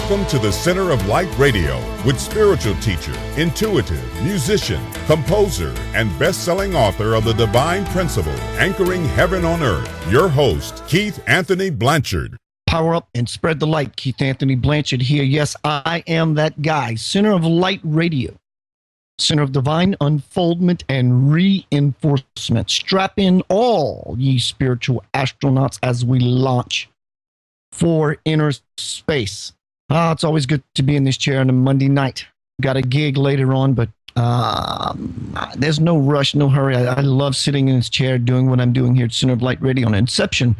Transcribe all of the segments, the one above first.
Welcome to the Center of Light Radio with spiritual teacher, intuitive, musician, composer, and best-selling author of The Divine Principle, Anchoring Heaven on Earth, your host, Keith Anthony Blanchard. Power up and spread the light. Keith Anthony Blanchard here. Yes, I am that guy. Center of Light Radio. Center of Divine Unfoldment and Reinforcement. Strap in all ye spiritual astronauts as we launch for inner space. It's always good to be in this chair on a Monday night. Got a gig later on, but there's no rush, no hurry. I love sitting in this chair doing what I'm doing here at Center of Light Radio on Inception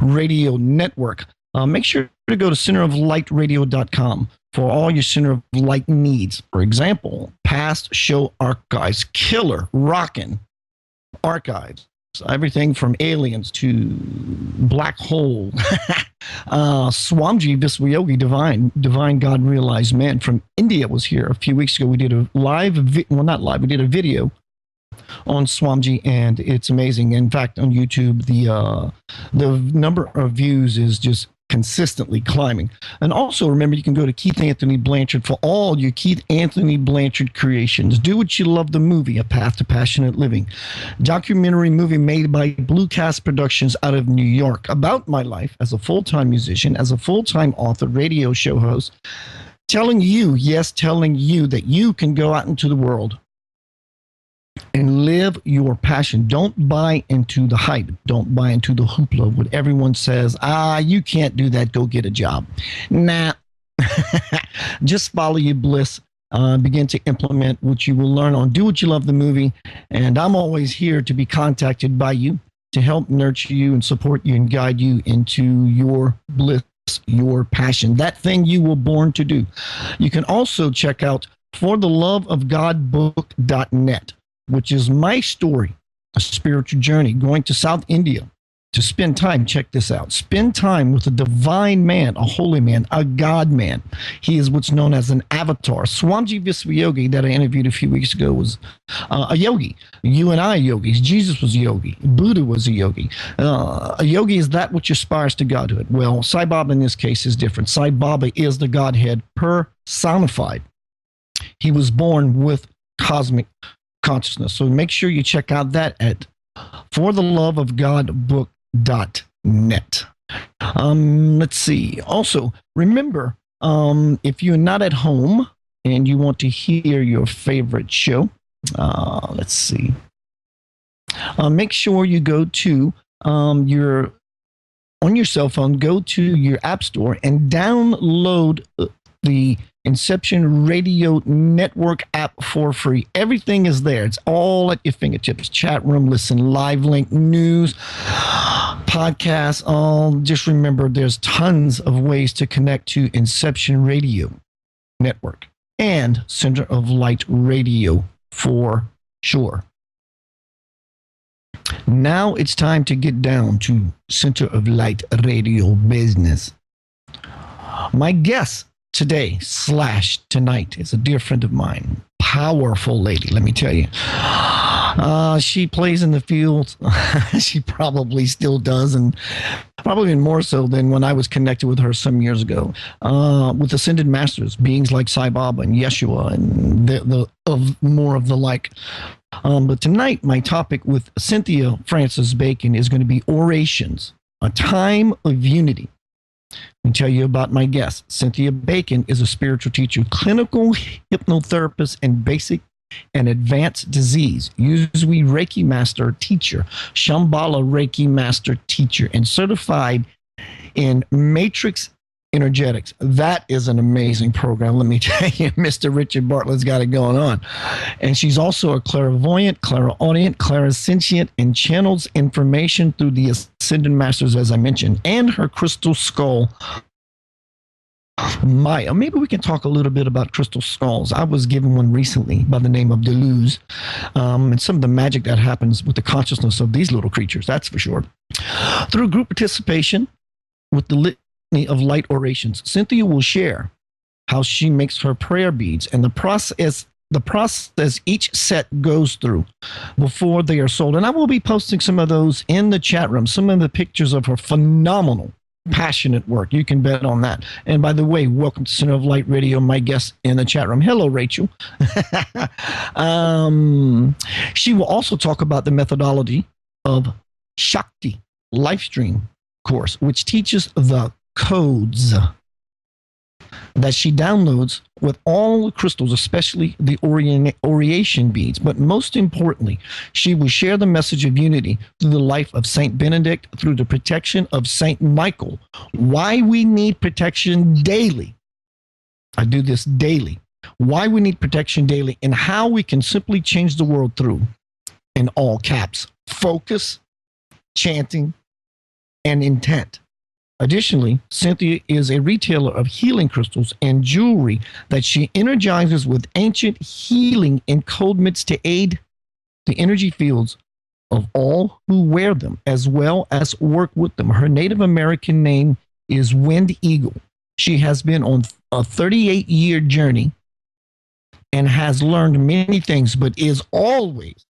Radio Network. Make sure to go to centeroflightradio.com for all your Center of Light needs. For example, past show archives, killer, rockin' archives. Everything from aliens to black hole. Swamiji Viswayogi, divine God realized man from India was here a few weeks ago. We did a we did a video on Swamiji, and it's amazing. In fact, on YouTube, the number of views is just consistently climbing. And also remember, you can go to Keith Anthony Blanchard for all your Keith Anthony Blanchard creations. Do What You Love, the movie, A Path to Passionate Living. Documentary movie made by Blue Cast Productions out of New York about my life as a full-time musician, as a full-time author, radio show host, telling you that you can go out into the world and live your passion. Don't buy into the hype. Don't buy into the hoopla. What everyone says, you can't do that. Go get a job. Nah. Just follow your bliss. Begin to implement what you will learn on Do What You Love, the movie. And I'm always here to be contacted by you to help nurture you and support you and guide you into your bliss, your passion, that thing you were born to do. You can also check out fortheloveofgodbook.net, which is my story, a spiritual journey, going to South India to spend time. Check this out. Spend time with a divine man, a holy man, a God man. He is what's known as an avatar. Swamiji Viswayogi, that I interviewed a few weeks ago, was a yogi. You and I are yogis. Jesus was a yogi. Buddha was a yogi. A yogi is that which aspires to godhood. Well, Sai Baba in this case is different. Sai Baba is the Godhead personified. He was born with cosmic consciousness. So make sure you check out that at fortheloveofgodbook.net. Let's see. Also, remember, if you're not at home and you want to hear your favorite show, let's see. Make sure you go to on your cell phone, go to your app store and download the Inception Radio Network app for free. Everything is there. It's all at your fingertips. Chat room, listen, live link, news, podcasts. Just remember, there's tons of ways to connect to Inception Radio Network and Center of Light Radio for sure. Now it's time to get down to Center of Light Radio business. My guest today / tonight is a dear friend of mine, powerful lady, let me tell you. She plays in the field. She probably still does, and probably more so than when I was connected with her some years ago, with ascended masters, beings like Sai Baba and Yeshua and more of the like. But tonight, my topic with Cynthia Francis Bacon is going to be Orations, a time of unity. Let me tell you about my guest. Cynthia Bacon is a spiritual teacher, clinical hypnotherapist, and basic and advanced disease, Usui Reiki Master Teacher, Shamballa Reiki Master Teacher, and certified in Matrix Energetics. That is an amazing program. Let me tell you, Mr. Richard Bartlett's got it going on. And she's also a clairvoyant, clairaudient, clairsentient, and channels information through the ascended masters, as I mentioned, and her crystal skull, Maia. Maybe we can talk a little bit about crystal skulls. I was given one recently by the name of Deleuze, and some of the magic that happens with the consciousness of these little creatures, that's for sure. Through group participation with the litany of light orations, Cynthia will share how she makes her prayer beads and the process each set goes through before they are sold. And I will be posting some of those in the chat room, some of the pictures of her phenomenal passionate work. You can bet on that. And by the way, welcome to Center of Light Radio, my guest in the chat room. Hello, Rachel. She will also talk about the methodology of Shakti Livestream course, which teaches the codes that she downloads with all the crystals, especially the Oration beads. But most importantly, she will share the message of unity through the life of Saint Benedict, through the protection of Saint Michael, why we need protection daily. I do this daily. Why we need protection daily, and how we can simply change the world through, in all caps, focus, chanting, and intent. Additionally, Cynthia is a retailer of healing crystals and jewelry that she energizes with ancient healing encodements to aid the energy fields of all who wear them, as well as work with them. Her Native American name is Wind Eagle. She has been on a 38-year journey and has learned many things, but is always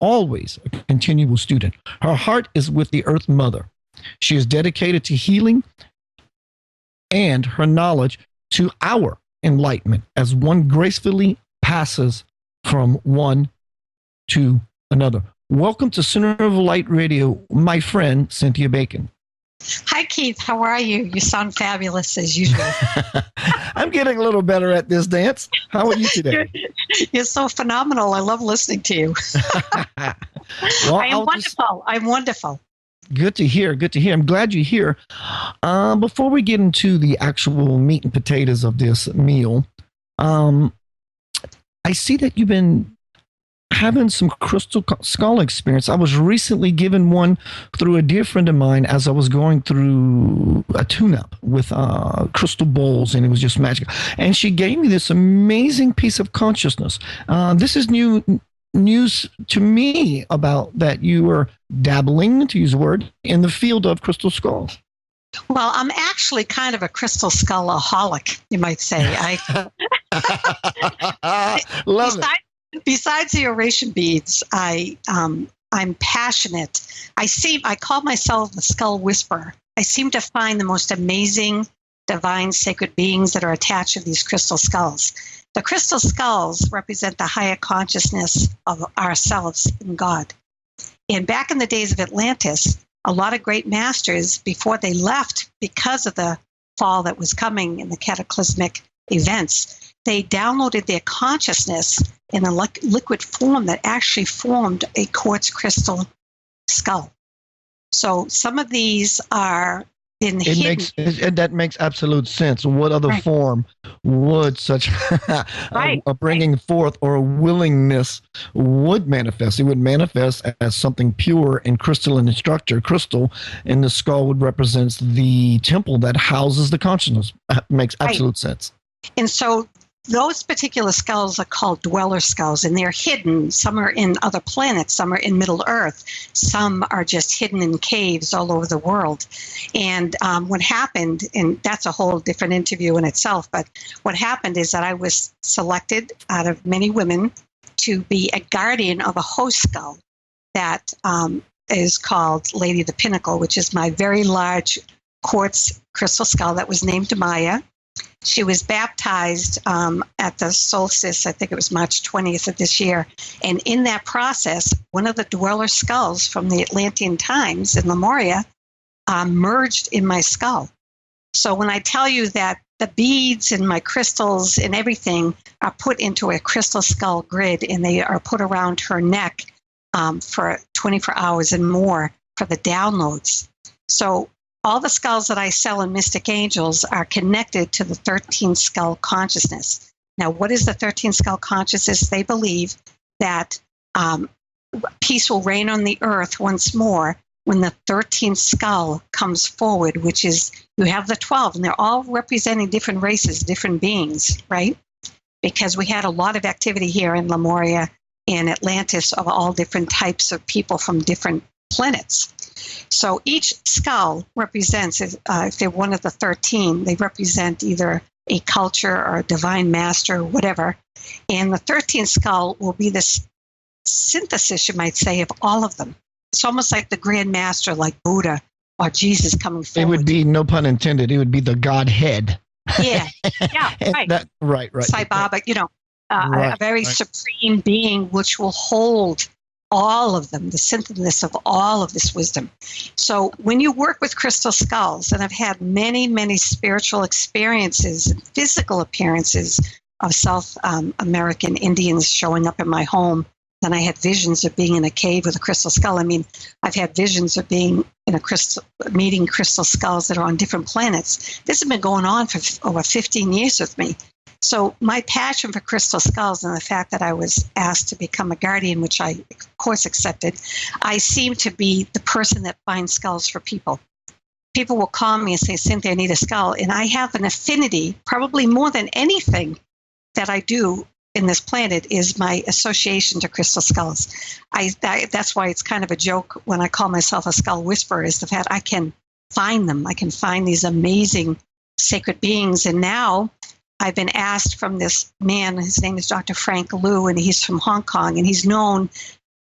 a continual student. Her heart is with the Earth Mother. She is dedicated to healing and her knowledge to our enlightenment as one gracefully passes from one to another. Welcome to Center of Light Radio, my friend, Cynthia Bacon. Hi, Keith. How are you? You sound fabulous as usual. I'm getting a little better at this dance. How are you today? You're so phenomenal. I love listening to you. Well, I'm wonderful. I'm wonderful. Good to hear. Good to hear. I'm glad you're here. Before we get into the actual meat and potatoes of this meal, I see that you've been having some crystal skull experience. I was recently given one through a dear friend of mine as I was going through a tune-up with crystal bowls, and it was just magical. And she gave me this amazing piece of consciousness. This is news to me about that you were dabbling, to use a word, in the field of crystal skulls. Well, I'm actually kind of a crystal skullaholic, you might say. Love it. Besides the oration beads, I'm passionate. I call myself the skull whisperer. I seem to find the most amazing, divine, sacred beings that are attached to these crystal skulls. The crystal skulls represent the higher consciousness of ourselves in God. And back in the days of Atlantis, a lot of great masters, before they left, because of the fall that was coming and the cataclysmic events, they downloaded their consciousness in a liquid form that actually formed a quartz crystal skull. So some of these are been hidden. That makes absolute sense. What other form would such a bringing forth or a willingness would manifest? It would manifest as something pure and crystalline in structure. Crystal in the skull would represent the temple that houses the consciousness. Makes absolute sense. And so those particular skulls are called dweller skulls, and they're hidden. Some are in other planets, some are in Middle Earth, some are just hidden in caves all over the world. And what happened, and that's a whole different interview in itself, but what happened is that I was selected out of many women to be a guardian of a host skull that is called Lady of the Pinnacle, which is my very large quartz crystal skull that was named Maia. She was baptized at the solstice, I think it was March 20th of this year. And in that process, one of the dweller skulls from the Atlantean times in Lemuria merged in my skull. So when I tell you that the beads and my crystals and everything are put into a crystal skull grid, and they are put around her neck for 24 hours and more for the downloads. So all the skulls that I sell in Mystic Angels are connected to the 13 skull consciousness. Now, what is the 13 skull consciousness? They believe that peace will reign on the earth once more when the 13th skull comes forward, which is, you have the 12, and they're all representing different races, different beings, right? Because we had a lot of activity here in Lemuria and Atlantis of all different types of people from different planets. So each skull represents, if they're one of the 13, they represent either a culture or a divine master or whatever. And the 13th skull will be this synthesis, you might say, of all of them. It's almost like the Grand Master, like Buddha, or Jesus coming forward. It would be, no pun intended, it would be the Godhead. Yeah, right. Right. Sai Baba, Right, a very supreme being which will hold all of them, the synthesis of all of this wisdom. So when you work with crystal skulls, and I've had many, many spiritual experiences and physical appearances of South American Indians showing up in my home, then I had visions of being in a cave with a crystal skull. I mean, I've had visions of being in meeting crystal skulls that are on different planets. This has been going on for over 15 years with me. So my passion for crystal skulls and the fact that I was asked to become a guardian, which I, of course, accepted, I seem to be the person that finds skulls for people. People will call me and say, Cynthia, I need a skull. And I have an affinity, probably more than anything that I do in this planet, is my association to crystal skulls. That's why it's kind of a joke when I call myself a skull whisperer, is the fact I can find them. I can find these amazing sacred beings. And now I've been asked from this man, his name is Dr. Frank Liu, and he's from Hong Kong, and he's known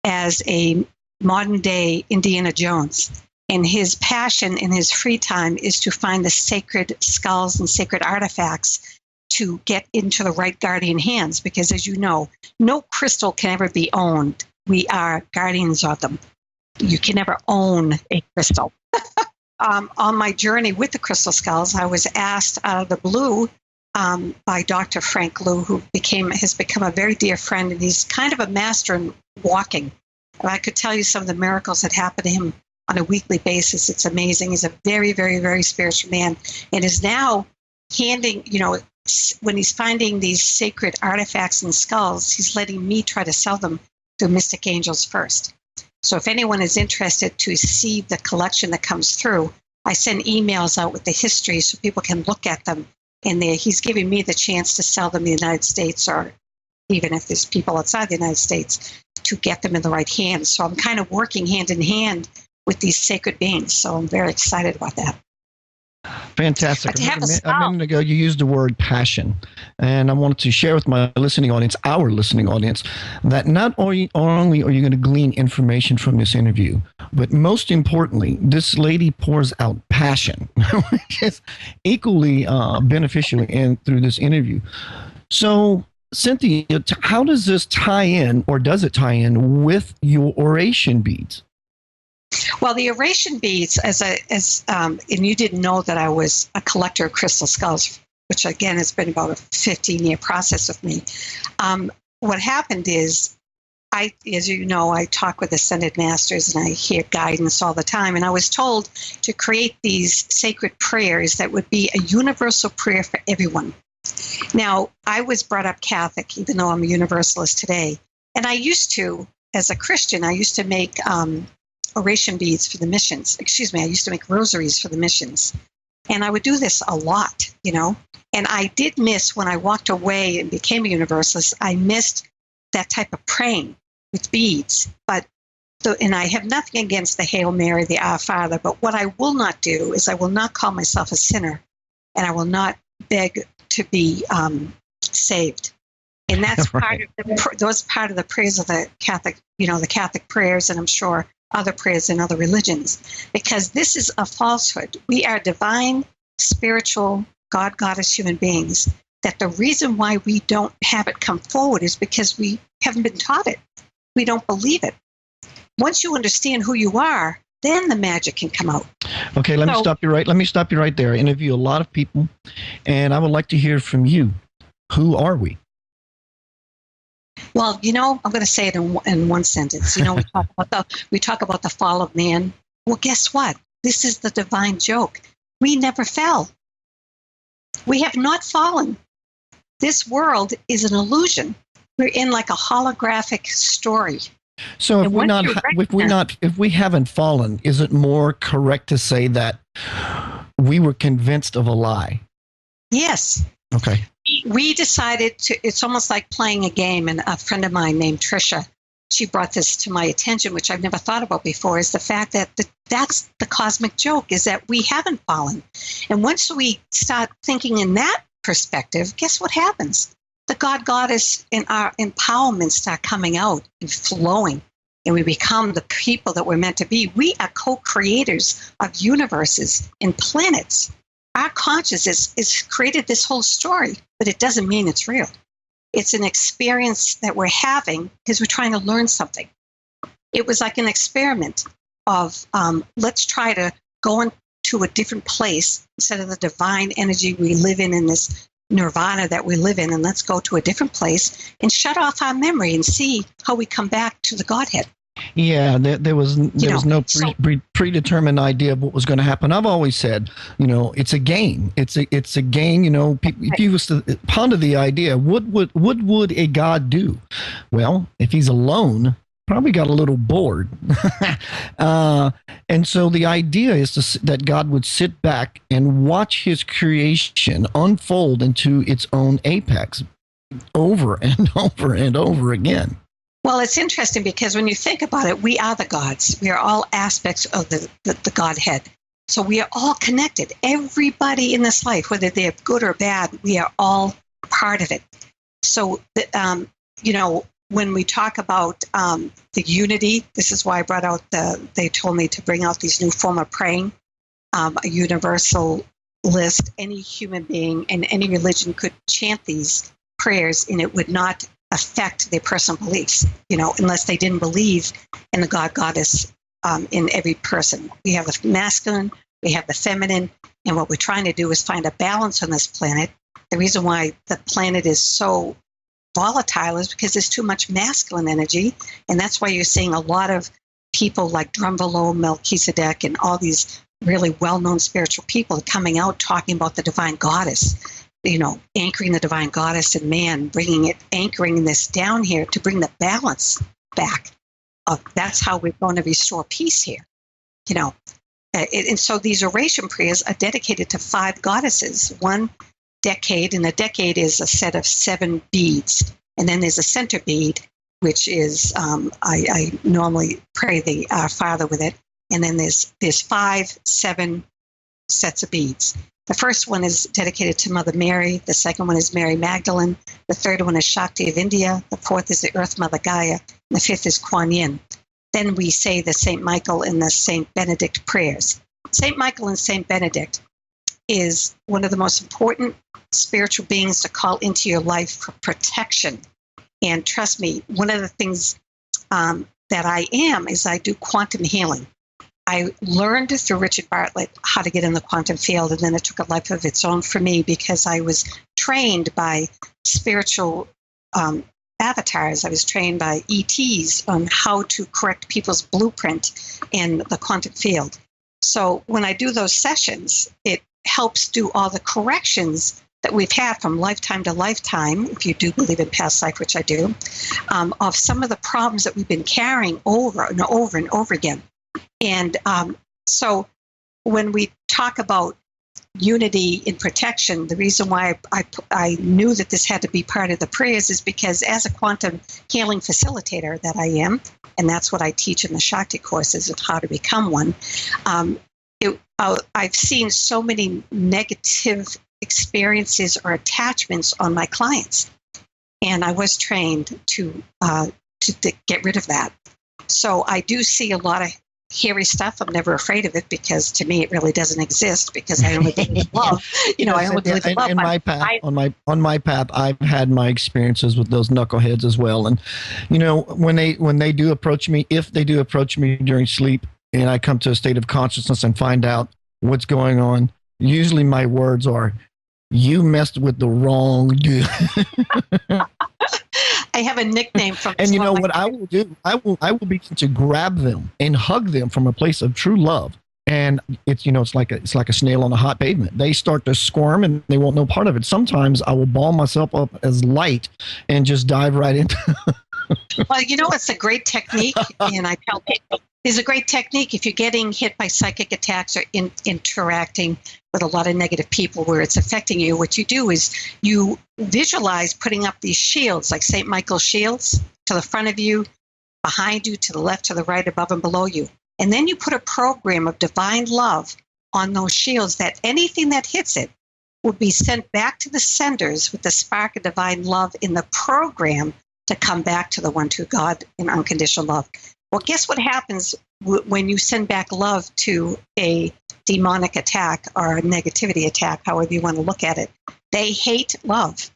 as a modern day Indiana Jones. And his passion in his free time is to find the sacred skulls and sacred artifacts to get into the right guardian hands. Because as you know, no crystal can ever be owned. We are guardians of them. You can never own a crystal. On my journey with the crystal skulls, I was asked out of the blue by Dr. Frank Liu, who has become a very dear friend, and he's kind of a master in walking. And I could tell you some of the miracles that happen to him on a weekly basis. It's amazing. He's a very, very, very spiritual man, and is now handing, when he's finding these sacred artifacts and skulls, he's letting me try to sell them to Mystic Angels first. So if anyone is interested to see the collection that comes through, I send emails out with the history so people can look at them. And he's giving me the chance to sell them in the United States, or even if there's people outside the United States, to get them in the right hands. So I'm kind of working hand in hand with these sacred beings. So I'm very excited about that. Fantastic. A minute ago, you used the word passion. And I wanted to share with my listening audience, our listening audience, that not only are you going to glean information from this interview, but most importantly, this lady pours out passion, which is equally beneficial through this interview. So, Cynthia, how does this tie in, or does it tie in with your oration beads? Well, the oration beads, and you didn't know that I was a collector of crystal skulls, which again has been about a 15-year process with me. What happened is, as you know, I talk with ascended masters and I hear guidance all the time. And I was told to create these sacred prayers that would be a universal prayer for everyone. Now, I was brought up Catholic, even though I'm a Universalist today. And I used to, as a Christian, I used to make oration beads for the missions. I used to make rosaries for the missions. And I would do this a lot, And I did miss, when I walked away and became a Universalist, I missed that type of praying with beads. And I have nothing against the Hail Mary, the Our Father, but what I will not do is I will not call myself a sinner, and I will not beg to be saved. And that's right. part of the prayers of the Catholic, the Catholic prayers, and I'm sure other prayers in other religions, because this is a falsehood. We are divine, spiritual, goddess human beings, that the reason why we don't have it come forward is because we haven't been taught it. We don't believe it. Once you understand who you are, then the magic can come out. Okay, let me stop you right there. I interview a lot of people, and I would like to hear from you. Who are we? Well, I'm going to say it in one sentence. We talk about the fall of man. Well, guess what? This is the divine joke. We never fell. We have not fallen. This world is an illusion. We're in like a holographic story. So if we haven't fallen, is it more correct to say that we were convinced of a lie? Yes. Okay. We decided it's almost like playing a game, and a friend of mine named Trisha, she brought this to my attention, which I've never thought about before, is the fact that that's the cosmic joke, is that we haven't fallen. And once we start thinking in that perspective, guess what happens? The goddess and our empowerment start coming out and flowing. and we become the people that we're meant to be. We are co-creators of universes and planets. Our consciousness is created this whole story, but it doesn't mean it's real. It's an experience that we're having because we're trying to learn something. It was like an experiment of let's try to go into a different place instead of the divine energy we live in this nirvana that we live in, and let's go to a different place and shut off our memory and see how we come back to the Godhead. Yeah, there was no predetermined idea of what was going to happen. I've always said, it's a game. It's a game. If you was to ponder the idea, what would a God do? Well, if he's alone, probably got a little bored. And so the idea is that God would sit back and watch his creation unfold into its own apex over and over and over again. Well, it's interesting because when you think about it, we are the gods. We are all aspects of the Godhead. So we are all connected. Everybody in this life, whether they're good or bad, we are all part of it. So, when we talk about the unity, this is why I brought out they told me to bring out these new form of praying, a universal list. Any human being in any religion could chant these prayers, and it would not affect their personal beliefs, unless they didn't believe in the God, goddess in every person. We have the masculine, we have the feminine, and what we're trying to do is find a balance on this planet. The reason why the planet is so volatile is because there's too much masculine energy, and that's why you're seeing a lot of people like Drumvalo, Melchizedek, and all these really well-known spiritual people coming out talking about the divine goddess, anchoring the divine goddess in man, anchoring this down here to bring the balance back. That's how we're going to restore peace here, and so these oration prayers are dedicated to 5 goddesses, one decade, and a decade is a set of 7 beads. And then there's a center bead, which is, I normally pray the Our Father with it. And then there's 5, 7 sets of beads. The first one is dedicated to Mother Mary. The second one is Mary Magdalene. The third one is Shakti of India. The fourth is the Earth Mother Gaia. And the fifth is Kuan Yin. Then we say the St. Michael and the St. Benedict prayers. St. Michael and St. Benedict is one of the most important spiritual beings to call into your life for protection. And trust me, one of the things that I am is I do quantum healing. I learned through Richard Bartlett how to get in the quantum field, and then it took a life of its own for me because I was trained by spiritual avatars. I was trained by ETs on how to correct people's blueprint in the quantum field. So when I do those sessions, it helps do all the corrections that we've had from lifetime to lifetime, if you do believe in past life, which I do, of some of the problems that we've been carrying over and over and over again. And so when we talk about unity in protection, the reason why I knew that this had to be part of the prayers is because as a quantum healing facilitator that I am, and that's what I teach in the Shakti courses of how to become one, I've seen so many negative experiences or attachments on my clients, and I was trained to get rid of that. So I do see a lot of hairy stuff. I'm never afraid of it because to me it really doesn't exist because I only believe in love. I only believe in love. On my path, I've had my experiences with those knuckleheads as well. And when they do approach me, if they do approach me during sleep, and I come to a state of consciousness and find out what's going on, usually my words are, "You messed with the wrong dude." I have a nickname from. And you know what I will do? I will begin to grab them and hug them from a place of true love. And it's like a snail on a hot pavement. They start to squirm and they want no part of it. Sometimes I will ball myself up as light and just dive right into. Well, it's a great technique, and I tell people it's a great technique if you're getting hit by psychic attacks or interacting with a lot of negative people where it's affecting you. What you do is you visualize putting up these shields, like St. Michael's shields, to the front of you, behind you, to the left, to the right, above and below you. And then you put a program of divine love on those shields that anything that hits it will be sent back to the senders with the spark of divine love in the program to come back to the one true God in unconditional love. Well, guess what happens when you send back love to a demonic attack or a negativity attack, however you want to look at it? They hate love.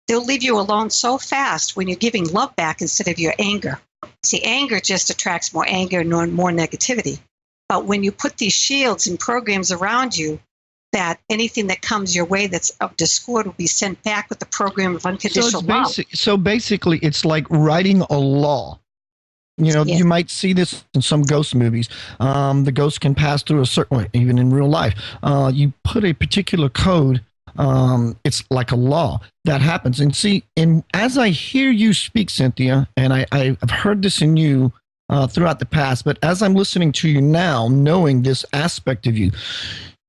They'll leave you alone so fast when you're giving love back instead of your anger. See, anger just attracts more anger and more negativity. But when you put these shields and programs around you, that anything that comes your way that's of discord will be sent back with the program of unconditional love. So basically, it's like writing a law. You know, Yes. You might see this in some ghost movies. The ghost can pass through a certain way, even in real life. You put a particular code. It's like a law that happens. And see, as I hear you speak, Cynthia, and I've heard this in you throughout the past, but as I'm listening to you now, knowing this aspect of you,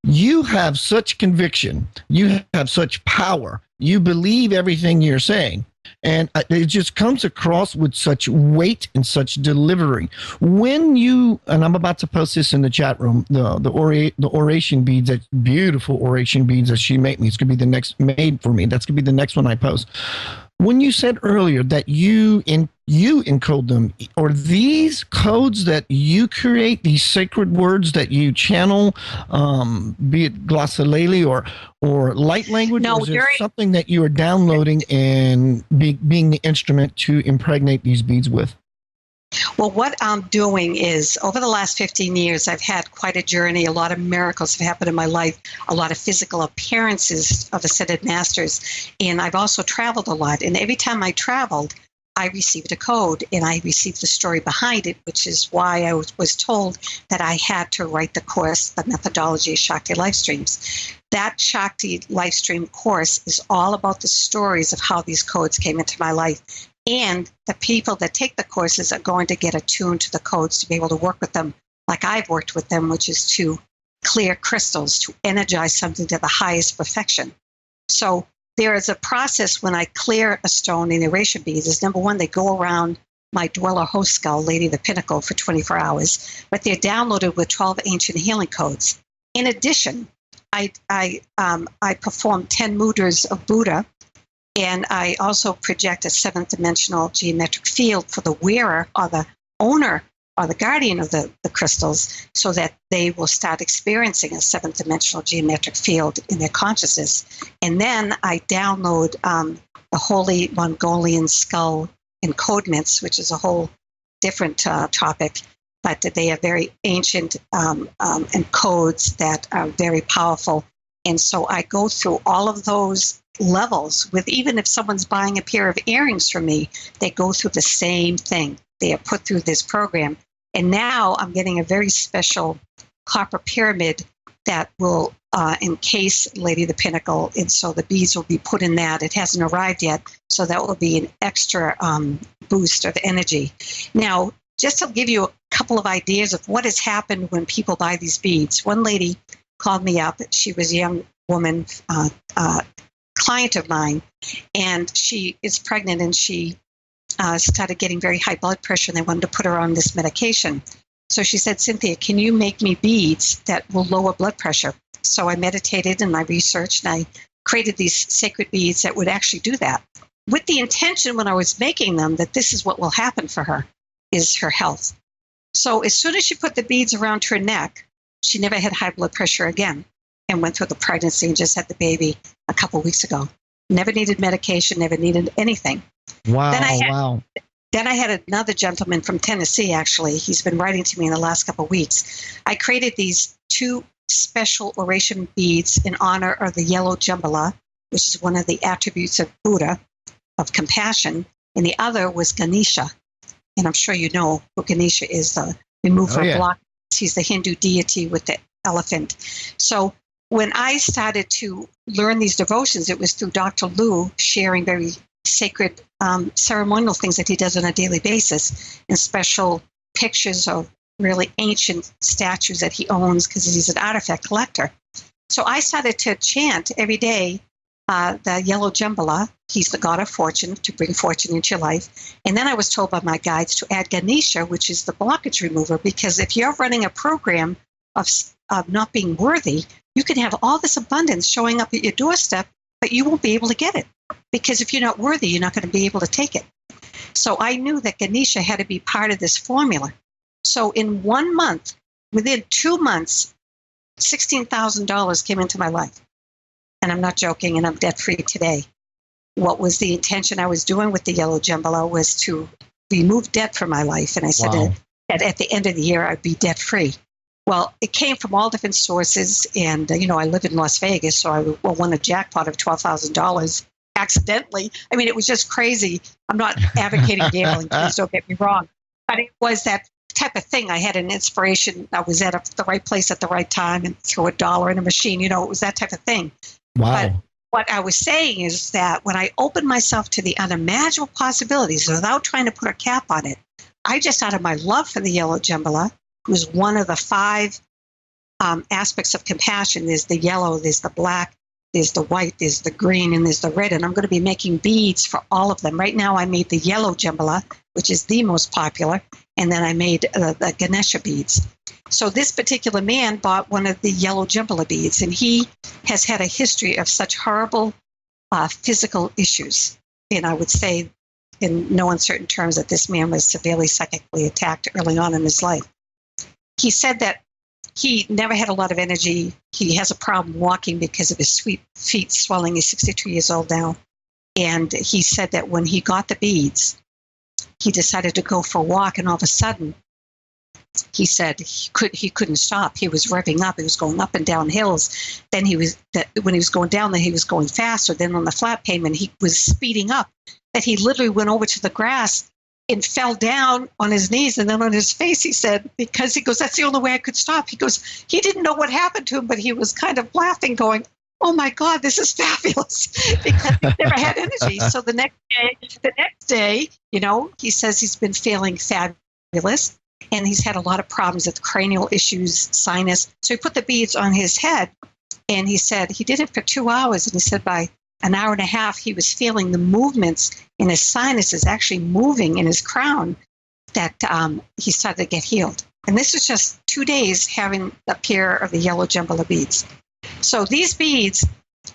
you have such conviction. You have such power. You believe everything you're saying. And it just comes across with such weight and such delivery. When you, and I'm about to post this in the chat room, the oration beads, that beautiful oration beads that she made me. It's going to be the next made for me. That's going to be the next one I post. When you said earlier that you encode them, or these codes that you create, these sacred words that you channel, be it glossolalia or light language, No, or is there something that you are downloading and being the instrument to impregnate these beads with? Well, what I'm doing is, over the last 15 years, I've had quite a journey. A lot of miracles have happened in my life, a lot of physical appearances of ascended masters. And I've also traveled a lot. And every time I traveled, I received a code, and I received the story behind it, which is why I was told that I had to write the course, The Methodology of Shakti Life Streams. That Shakti Life Stream course is all about the stories of how these codes came into my life. And the people that take the courses are going to get attuned to the codes to be able to work with them like I've worked with them, which is to clear crystals, to energize something to the highest perfection. So there is a process when I clear a stone in erasure beads. Is number one, they go around my dweller host skull, Lady of the Pinnacle, for 24 hours, but they're downloaded with 12 ancient healing codes. In addition, I perform 10 mudras of Buddha. And I also project a 7th dimensional geometric field for the wearer or the owner or the guardian of the crystals, so that they will start experiencing a 7th dimensional geometric field in their consciousness. And then I download the Holy Mongolian Skull encodements, which is a whole different topic, but they are very ancient and codes that are very powerful. And so I go through all of those levels with, even if someone's buying a pair of earrings from me, they go through the same thing. They are put through this program. And now I'm getting a very special copper pyramid that will encase Lady of the Pinnacle. And so the beads will be put in that. It hasn't arrived yet, so that will be an extra boost of energy. Now, just to give you a couple of ideas of what has happened when people buy these beads. One lady called me up. She was a young woman, client of mine, and she is pregnant, and she started getting very high blood pressure, and they wanted to put her on this medication. So she said, Cynthia, can you make me beads that will lower blood pressure? So I meditated and I researched, and I created these sacred beads that would actually do that, with the intention when I was making them that this is what will happen for her, is her health. So as soon as she put the beads around her neck, she never had high blood pressure again, and went through the pregnancy and just had the baby a couple of weeks ago. Never needed medication, never needed anything. Wow, wow. Then I had another gentleman from Tennessee, actually. He's been writing to me in the last couple of weeks. I created these 2 special oration beads in honor of the yellow Shamballa, which is one of the attributes of Buddha, of compassion, and the other was Ganesha. And I'm sure you know who Ganesha is, the remover of blocks. He's the Hindu deity with the elephant. So when I started to learn these devotions, it was through Dr. Lu sharing very sacred ceremonial things that he does on a daily basis, and special pictures of really ancient statues that he owns because he's an artifact collector. So I started to chant every day the yellow Shamballa. He's the god of fortune, to bring fortune into your life. And then I was told by my guides to add Ganesha, which is the blockage remover, because if you're running a program of not being worthy, you can have all this abundance showing up at your doorstep, but you won't be able to get it. Because if you're not worthy, you're not going to be able to take it. So I knew that Ganesha had to be part of this formula. So in 1 month, within 2 months, $16,000 came into my life. And I'm not joking, and I'm debt-free today. What was the intention I was doing with the yellow Shamballa was to remove debt from my life. And I said that at the end of the year, I'd be debt-free. Well, it came from all different sources. And, I live in Las Vegas, so I won a jackpot of $12,000 accidentally. I mean, it was just crazy. I'm not advocating gambling, please don't get me wrong. But it was that type of thing. I had an inspiration. I was at the right place at the right time and threw $1 in a machine. It was that type of thing. Wow. But what I was saying is that when I opened myself to the unimaginable possibilities without trying to put a cap on it, I just, out of my love for the yellow Shamballa, was one of the 5 aspects of compassion. There's the yellow, there's the black, there's the white, there's the green, and there's the red. And I'm going to be making beads for all of them. Right now, I made the yellow Shamballa, which is the most popular. And then I made the Ganesha beads. So this particular man bought one of the yellow Shamballa beads, and he has had a history of such horrible physical issues. And I would say, in no uncertain terms, that this man was severely psychically attacked early on in his life. He said that he never had a lot of energy. He has a problem walking because of his feet swelling. He's 62 years old now. And he said that when he got the beads, he decided to go for a walk, and all of a sudden, he said he couldn't stop. He was revving up. He was going up and down hills. Then when he was going down, then he was going faster. Then on the flat pavement, he was speeding up. That he literally went over to the grass and fell down on his knees and then on his face. He said, because he goes, that's the only way I could stop. He goes, he didn't know what happened to him, but he was kind of laughing, going, oh my God, this is fabulous, because he never had energy. So the next day, he says he's been feeling fabulous, and he's had a lot of problems with cranial issues, sinus. So he put the beads on his head, and he said he did it for 2 hours, and he said by an hour and a half, he was feeling the movements in his sinuses actually moving in his crown, that he started to get healed. And this was just 2 days having a pair of the yellow Shamballa beads. So these beads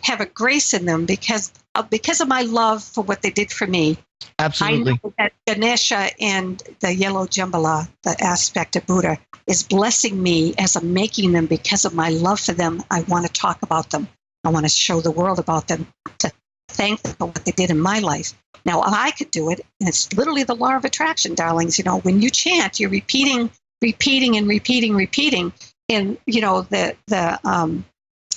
have a grace in them because of my love for what they did for me. Absolutely. I know that Ganesha and the yellow Shamballa, the aspect of Buddha, is blessing me as I'm making them because of my love for them. I want to talk about them. I want to show the world about them, to thank them for what they did in my life. Now, I could do it, and it's literally the law of attraction, darlings. When you chant, you're repeating. And, the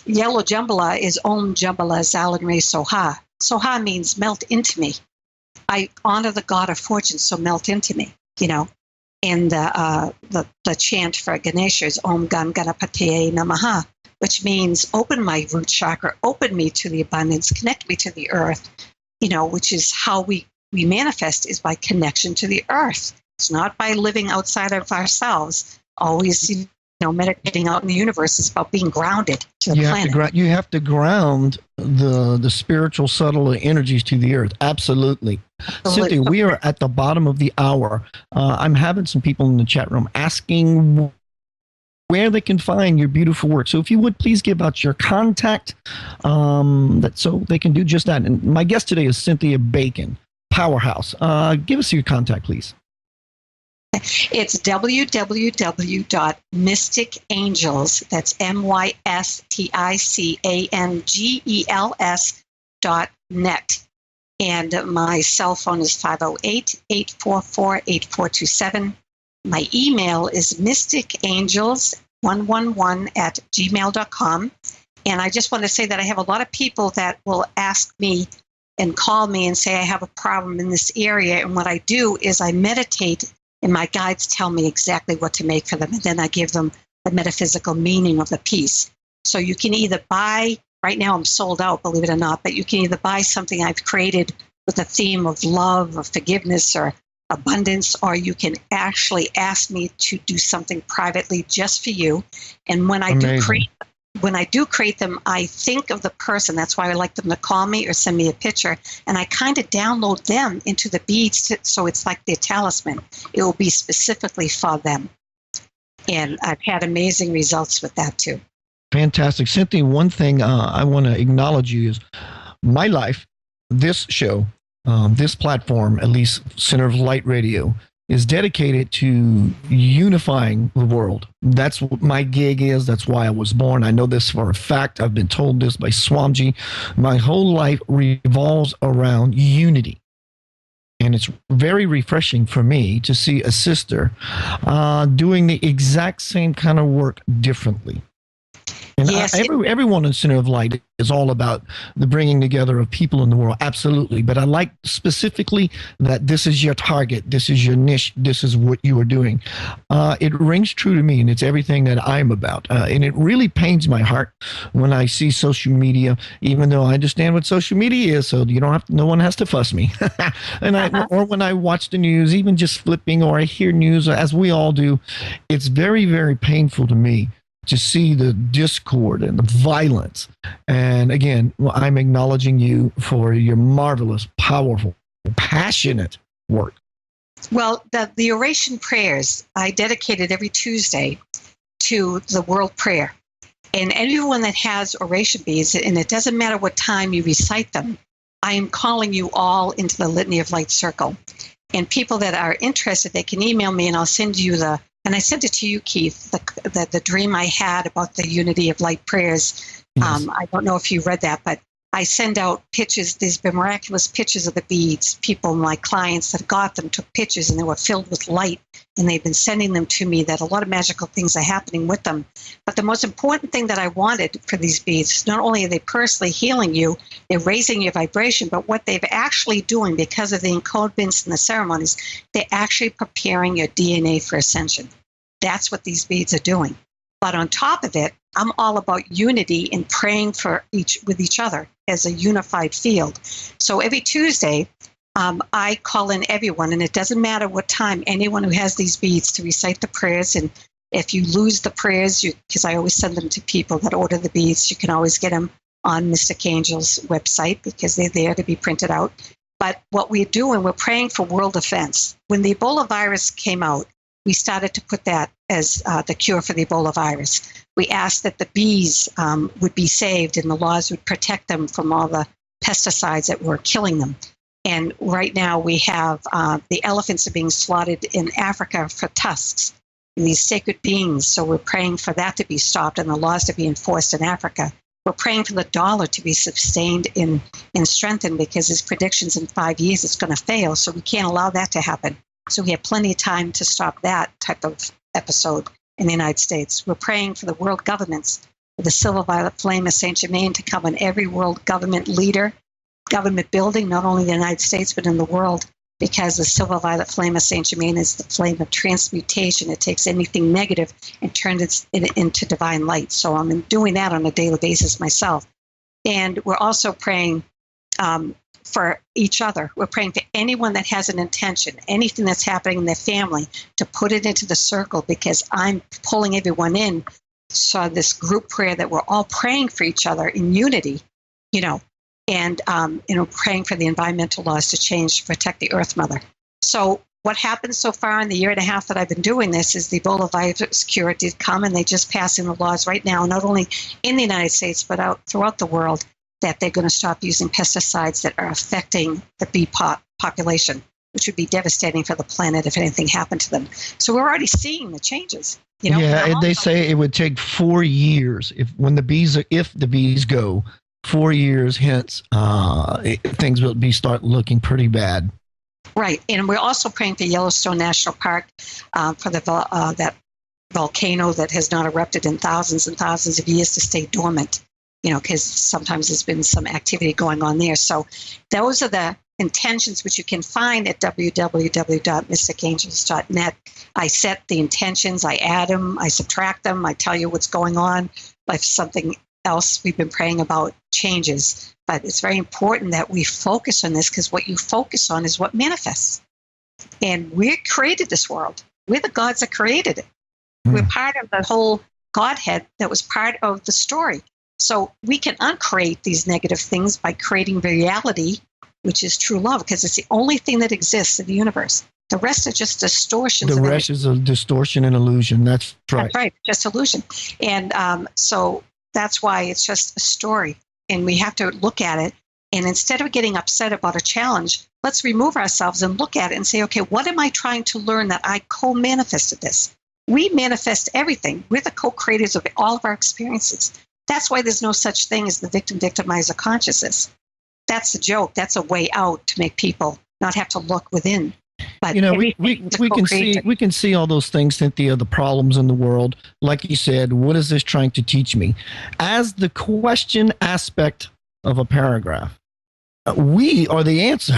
yellow Shamballa is Om Shamballa Zalan Re Soha. Soha means melt into me. I honor the god of fortune, so melt into me, And the chant for Ganesha is Om Gan Ganapataye Namaha, which means open my root chakra, open me to the abundance, connect me to the earth, which is how we manifest, is by connection to the earth. It's not by living outside of ourselves, always, meditating out in the universe. Is about being grounded to the planet. You have to ground the spiritual subtle energies to the earth. Absolutely. Cynthia, we are at the bottom of the hour. I'm having some people in the chat room asking where they can find your beautiful work. So if you would please give out your contact, so they can do just that. And my guest today is Cynthia Bacon, Powerhouse. Give us your contact, please. It's www.mysticangels, that's mysticangels.net. And my cell phone is 508-844-8427. My email is mysticangels111@gmail.com. And I just want to say that I have a lot of people that will ask me and call me and say, I have a problem in this area. And what I do is I meditate, and my guides tell me exactly what to make for them. And then I give them the metaphysical meaning of the piece. So you can either buy, right now I'm sold out, believe it or not, but you can either buy something I've created with a theme of love or forgiveness or abundance, or you can actually ask me to do something privately just for you. And when I do create them, I think of the person. That's why I like them to call me or send me a picture. And I kind of download them into the beads, so it's like their talisman. It will be specifically for them. And I've had amazing results with that too. Fantastic. Cynthia, one thing I want to acknowledge you is my life, this show, this platform, at least Center of Light Radio, is dedicated to unifying the world. That's what my gig is. That's why I was born. I know this for a fact. I've been told this by Swamiji. My whole life revolves around unity. And it's very refreshing for me to see a sister doing the exact same kind of work differently. And yes, everyone in Center of Light is all about the bringing together of people in the world. Absolutely. But I like specifically that this is your target. This is your niche. This is what you are doing. It rings true to me, and it's everything that I'm about. And it really pains my heart when I see social media, even though I understand what social media is. So you don't have to, no one has to fuss me. Or when I watch the news, even just flipping, or I hear news, as we all do, it's very, very painful to me to see the discord and the violence. And again, I'm acknowledging you for your marvelous, powerful, passionate work. Well, the oration prayers, I dedicated every Tuesday to the world prayer. And anyone that has oration beads, and it doesn't matter what time you recite them, I am calling you all into the Litany of Light Circle. And people that are interested, they can email me and I'll send you and I sent it to you, Keith, the dream I had about the Unity of Light prayers. Yes. I don't know if you read that, but I send out pictures. There's been miraculous pictures of the beads. People, my clients that got them, took pictures and they were filled with light. And they've been sending them to me, that a lot of magical things are happening with them. But the most important thing that I wanted for these beads, not only are they personally healing you, they're raising your vibration, but what they're actually doing, because of the encodements and the ceremonies, they're actually preparing your DNA for ascension. That's what these beads are doing. But on top of it, I'm all about unity and praying with each other as a unified field. So every Tuesday, I call in everyone, and it doesn't matter what time, anyone who has these beads, to recite the prayers. And if you lose the prayers, because I always send them to people that order the beads, you can always get them on Mystic Angel's website because they're there to be printed out. But what we're doing, we're praying for world defense. When the Ebola virus came out, we started to put that as the cure for the Ebola virus. We asked that the bees would be saved and the laws would protect them from all the pesticides that were killing them. And right now we have the elephants are being slaughtered in Africa for tusks, and these sacred beings. So we're praying for that to be stopped and the laws to be enforced in Africa. We're praying for the dollar to be sustained and strengthened, because his predictions in 5 years it's going to fail. So we can't allow that to happen. So we have plenty of time to stop that type of episode in the United States. We're praying for the world governments, for the silver violet flame of Saint Germain to come in every world government leader, government building, not only in the United States, but in the world, because the silver violet flame of Saint Germain is the flame of transmutation. It takes anything negative and turns it into divine light. So I'm doing that on a daily basis myself. And we're also praying for each other. We're praying for anyone that has an intention, anything that's happening in their family, to put it into the circle, because I'm pulling everyone in. So this group prayer that we're all praying for each other in unity, and praying for the environmental laws to change to protect the Earth Mother. So what happened so far in the year and a half that I've been doing this is the Ebola virus cure did come, and they're just passing the laws right now, not only in the United States, but out throughout the world, that they're going to stop using pesticides that are affecting the bee population, which would be devastating for the planet if anything happened to them. So we're already seeing the changes. Yeah, and they say it would take 4 years if the bees go 4 years hence, things will start looking pretty bad. Right, and we're also praying for Yellowstone National Park for that volcano that has not erupted in thousands and thousands of years to stay dormant. Because sometimes there's been some activity going on there. So those are the intentions, which you can find at www.mysticangels.net. I set the intentions, I add them, I subtract them, I tell you what's going on. If something else we've been praying about changes. But it's very important that we focus on this, because what you focus on is what manifests. And we created this world. We're the gods that created it. We're part of the whole Godhead that was part of the story. So we can uncreate these negative things by creating reality, which is true love, because it's the only thing that exists in the universe. The rest are just distortions. The rest is a distortion and illusion. That's right. That's right, just illusion. And so that's why it's just a story. And we have to look at it. And instead of getting upset about a challenge, let's remove ourselves and look at it and say, okay, what am I trying to learn that I co-manifested this? We manifest everything. We're the co-creators of all of our experiences. That's why there's no such thing as the victim-victimizer consciousness. That's the joke. That's a way out to make people not have to look within. But we can see all those things, Cynthia, the problems in the world. Like you said, what is this trying to teach me? As the question aspect of a paragraph, we are the answer.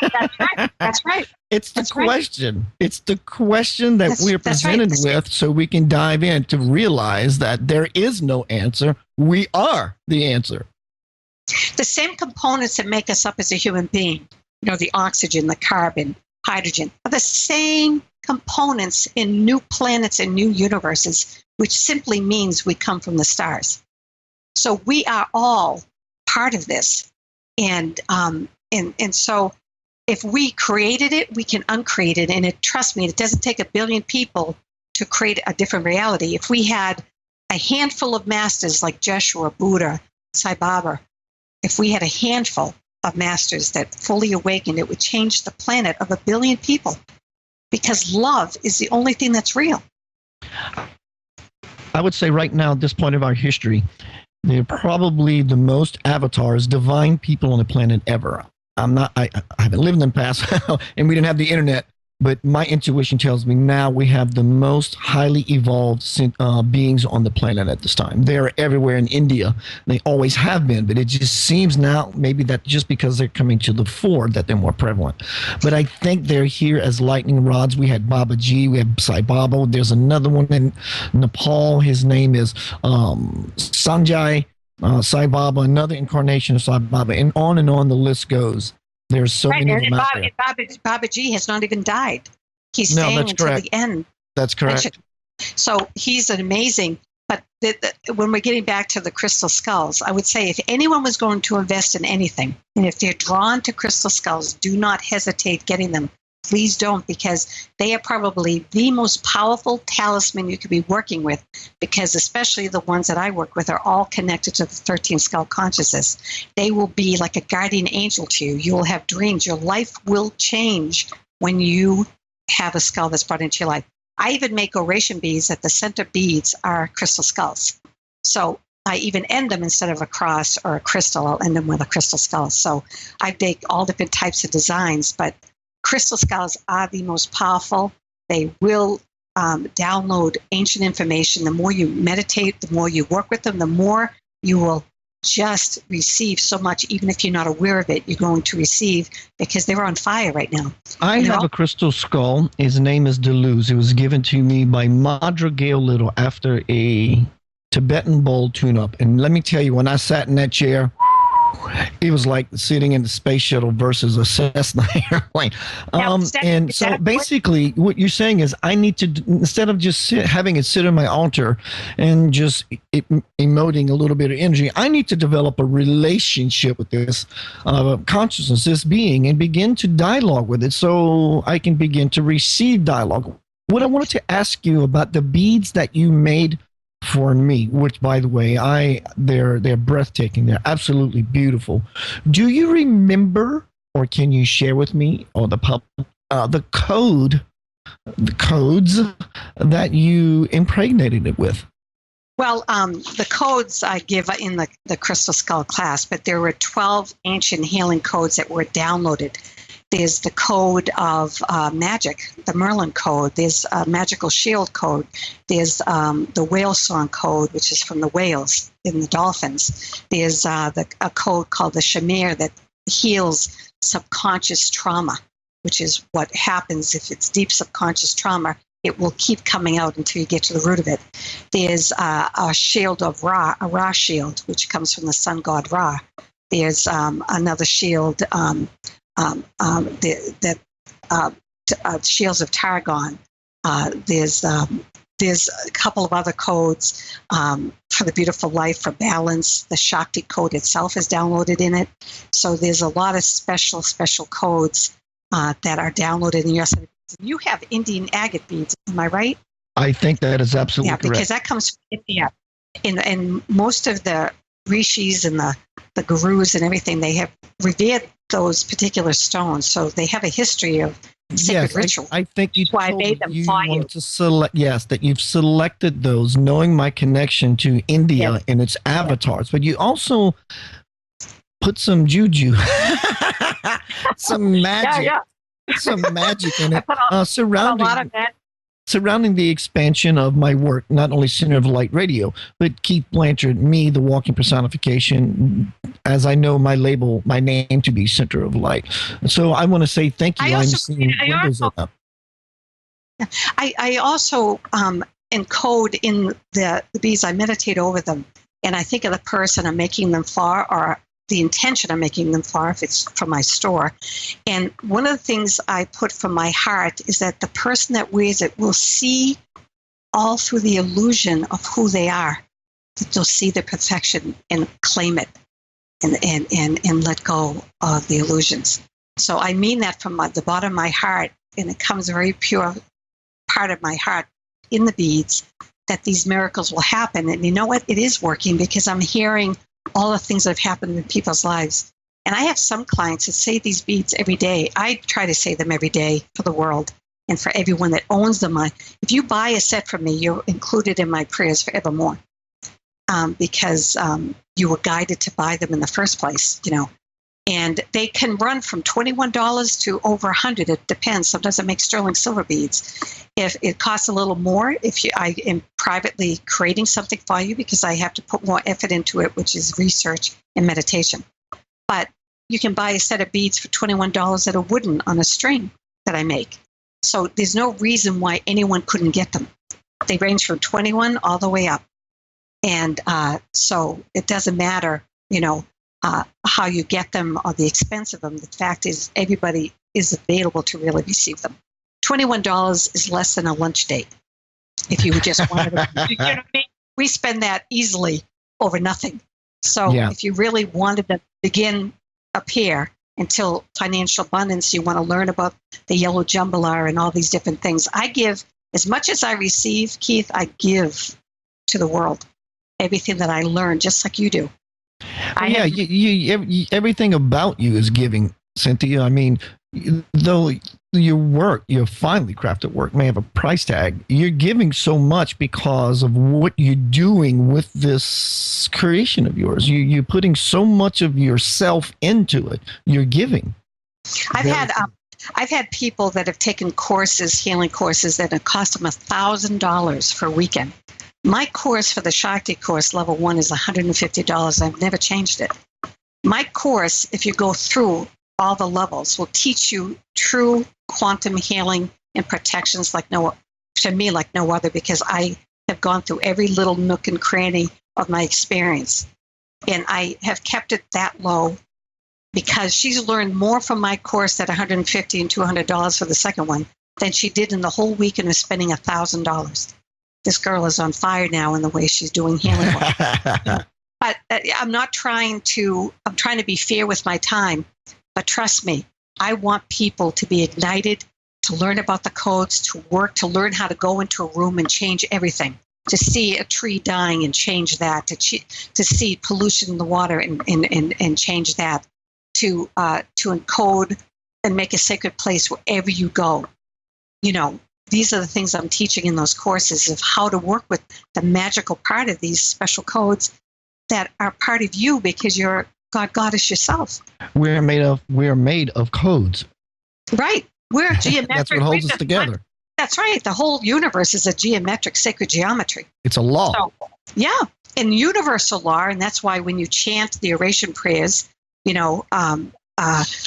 That's right. That's right. It's the question. Right. It's the question that we're presented with, so we can dive in to realize that there is no answer. We are the answer. The same components that make us up as a human being, the oxygen, the carbon, hydrogen, are the same components in new planets and new universes, which simply means we come from the stars. So we are all part of this. And so if we created it, we can uncreate it. And trust me, it doesn't take 1 billion people to create a different reality. If we had a handful of masters like Joshua, Buddha, Sai Baba, if we had a handful of masters that fully awakened, it would change the planet of 1 billion people, because love is the only thing that's real. I would say right now, at this point of our history, they're probably the most avatars, divine people on the planet ever. I haven't lived in the past, and we didn't have the internet, but my intuition tells me now we have the most highly evolved beings on the planet at this time. They're everywhere in India. They always have been, but it just seems now maybe that just because they're coming to the fore that they're more prevalent. But I think they're here as lightning rods. We had Babaji, we have Sai Baba. There's another one in Nepal. His name is Sanjay Sai Baba, another incarnation of Sai Baba, and on the list goes. There's so many of them out there. Babaji has not even died. He's staying until the end. That's correct. So he's an amazing. But when we're getting back to the crystal skulls, I would say if anyone was going to invest in anything, and if they're drawn to crystal skulls, do not hesitate getting them. Please don't, because they are probably the most powerful talisman you could be working with, because especially the ones that I work with are all connected to the 13 skull consciousness. They will be like a guardian angel to you. You will have dreams. Your life will change when you have a skull that's brought into your life. I even make oration beads that the center beads are crystal skulls. So I even end them instead of a cross or a crystal, I'll end them with a crystal skull. So I make all different types of designs, but crystal skulls are the most powerful. They will download ancient information. The more you meditate, the more you work with them, the more you will just receive so much. Even if you're not aware of it, you're going to receive, because they're on fire right now. I have a crystal skull. His name is Deleuze. It was given to me by Madra Gail Little after a Tibetan bowl tune-up. And let me tell you, when I sat in that chair, it was like sitting in the space shuttle versus a Cessna airplane. So basically what you're saying is I need to, instead of just having it sit on my altar and just emoting a little bit of energy, I need to develop a relationship with this consciousness, this being, and begin to dialogue with it so I can begin to receive dialogue. What I wanted to ask you about the beads that you made for me, which, by the way, they're breathtaking. They're absolutely beautiful. Do you remember, or can you share with me, or the codes that you impregnated it with? Well, the codes I give in the Crystal Skull class, but there were 12 ancient healing codes that were downloaded. There's the code of magic, the Merlin code. There's a magical shield code. There's the whale song code, which is from the whales in the dolphins. There's a code called the Shamir that heals subconscious trauma, which is what happens if it's deep subconscious trauma. It will keep coming out until you get to the root of it. There's a shield of Ra, a Ra shield, which comes from the sun god Ra. There's another shield, shields of Targon. There's a couple of other codes for the beautiful life, for balance. The Shakti code itself is downloaded in it. So there's a lot of special codes that are downloaded in your. You have Indian agate beads, am I right? I think that is absolutely correct. Yeah, because that comes from India. And most of the rishis and the gurus and everything, they have revered those particular stones. So they have a history of sacred ritual. I think you why I made them for you. wanted to select, yes, that you've selected those, knowing my connection to India and its avatars. But you also put some juju, some magic, some magic in it, surrounding the expansion of my work, not only Center of Light Radio, but Keith Blanchard, me, the walking personification, as I know my name to be Center of Light. So I want to say thank you. I'm seeing windows up. I also encode in the beads. I meditate over them, and I think of the person I'm making them for, or the intention I'm making them for, if it's from my store. And one of the things I put from my heart is that the person that wears it will see all through the illusion of who they are, that they'll see the perfection and claim it and let go of the illusions. So I mean that from the bottom of my heart, and it comes very pure part of my heart in the beads, that these miracles will happen. And you know what? It is working, because I'm hearing all the things that have happened in people's lives. And I have some clients that say these beads every day. I try to say them every day for the world and for everyone that owns them. If you buy a set from me, you're included in my prayers forevermore, because you were guided to buy them in the first place, And they can run from $21 to over $100. It depends. Sometimes I make sterling silver beads. If it costs a little more, I am privately creating something for you, because I have to put more effort into it, which is research and meditation. But you can buy a set of beads for $21 that are wooden on a string that I make. So there's no reason why anyone couldn't get them. They range from 21 all the way up. And so it doesn't matter, how you get them or the expense of them. The fact is, everybody is available to really receive them. $21 is less than a lunch date. If you just wanted to, you know what I mean? We spend that easily over nothing. So if you really wanted to begin up here until financial abundance, you want to learn about the yellow Shamballa and all these different things. I give, as much as I receive, Keith, I give to the world everything that I learn, just like you do. Everything about you is giving, Cynthia. I mean, though your work, your finely crafted work, may have a price tag, you're giving so much because of what you're doing with this creation of yours. You're putting so much of yourself into it. You're giving. I've had people that have taken courses, healing courses, that have cost them $1,000 for a weekend. My course for the Shakti course, level 1, is $150. I've never changed it. My course, if you go through all the levels, will teach you true quantum healing and protections like no other, because I have gone through every little nook and cranny of my experience. And I have kept it that low because she's learned more from my course at $150 and $200 for the second one than she did in the whole weekend of spending $1,000. This girl is on fire now in the way she's doing healing work. But I'm trying to be fair with my time. But trust me, I want people to be ignited, to learn about the codes, to work, to learn how to go into a room and change everything, to see a tree dying and change that, to see pollution in the water and change that, to encode and make a sacred place wherever you go. These are the things I'm teaching in those courses, of how to work with the magical part of these special codes that are part of you, because you're God, goddess yourself. We're made of codes. Right. We're geometric. That's what holds us together. That's right. The whole universe is a geometric, sacred geometry. It's a law. So, and universal law. And that's why when you chant the oration prayers, for an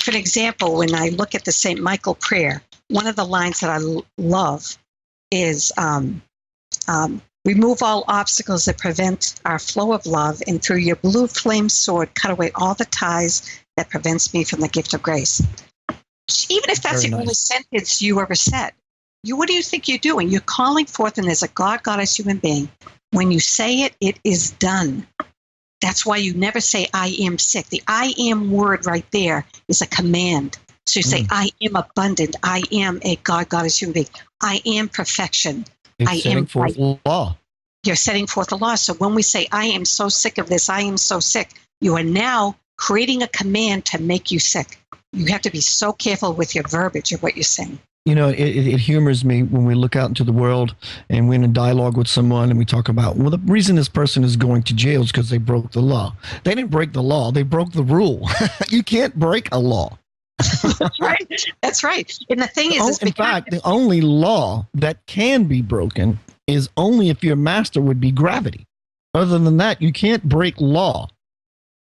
example, when I look at the St. Michael prayer, one of the lines that I love is remove all obstacles that prevent our flow of love, and through your blue flame sword, cut away all the ties that prevents me from the gift of grace. Even if that's only sentence you ever said, what do you think you're doing? You're calling forth, and as a God, goddess, human being, when you say it, it is done. That's why you never say, I am sick. The I am word right there is a command. So you say, I am abundant. I am a God, goddess, human being. I am perfection. It's setting forth law. You're setting forth the law. So when we say, I am so sick of this, I am so sick, you are now creating a command to make you sick. You have to be so careful with your verbiage of what you're saying. You know, it humors me when we look out into the world and we're in a dialogue with someone and we talk about, well, the reason this person is going to jail is because they broke the law. They didn't break the law. They broke the rule. You can't break a law. That's right. That's right. And the thing is in fact, the only law that can be broken is only if your master would be gravity. Other than that, you can't break law.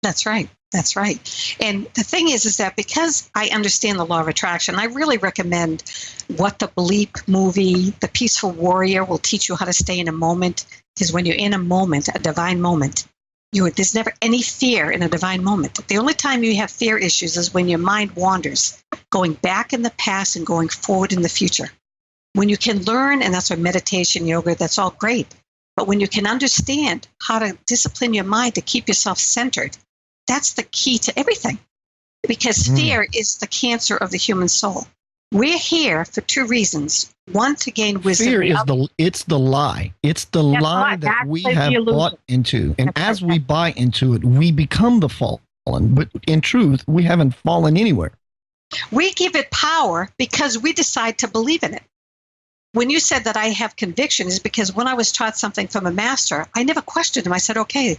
That's right. That's right. And the thing is that because I understand the law of attraction, I really recommend What the Bleep movie, The Peaceful Warrior, will teach you how to stay in a moment. Because when you're in a moment, a divine moment, there's never any fear in a divine moment. The only time you have fear issues is when your mind wanders, going back in the past and going forward in the future. When you can learn, and that's where meditation, yoga, that's all great. But when you can understand how to discipline your mind to keep yourself centered, that's the key to everything, because fear is the cancer of the human soul. We're here for two reasons. One, to gain wisdom. Fear is it's the lie. It's the lie that we have bought into. And as we buy into it, we become the fallen. But in truth, we haven't fallen anywhere. We give it power because we decide to believe in it. When you said that I have conviction, is because when I was taught something from a master, I never questioned him. I said, okay,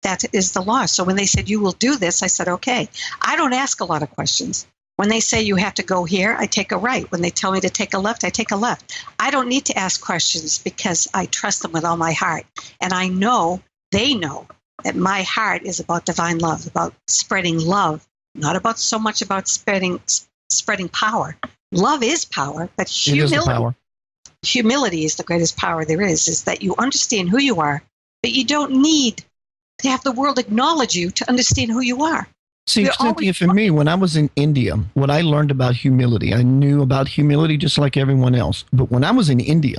that is the law. So when they said, you will do this, I said, okay. I don't ask a lot of questions. When they say you have to go here, I take a right. When they tell me to take a left, I take a left. I don't need to ask questions because I trust them with all my heart. And I know, they know, that my heart is about divine love, about spreading love, not about so much about spreading power. Love is power, but humility is the greatest power there is that you understand who you are, but you don't need to have the world acknowledge you to understand who you are. See, Cynthia, for me, when I was in India, what I learned about humility, I knew about humility just like everyone else. But when I was in India,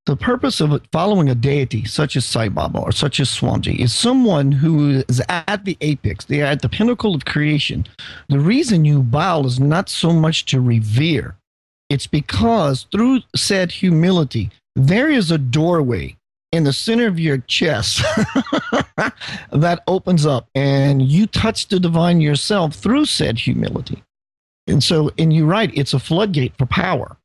the purpose of following a deity such as Sai Baba or such as Swamiji is someone who is at the apex. They are at the pinnacle of creation. The reason you bow is not so much to revere. It's because through said humility, there is a doorway in the center of your chest that opens up and you touch the divine yourself through said humility. And you're right, it's a floodgate for power.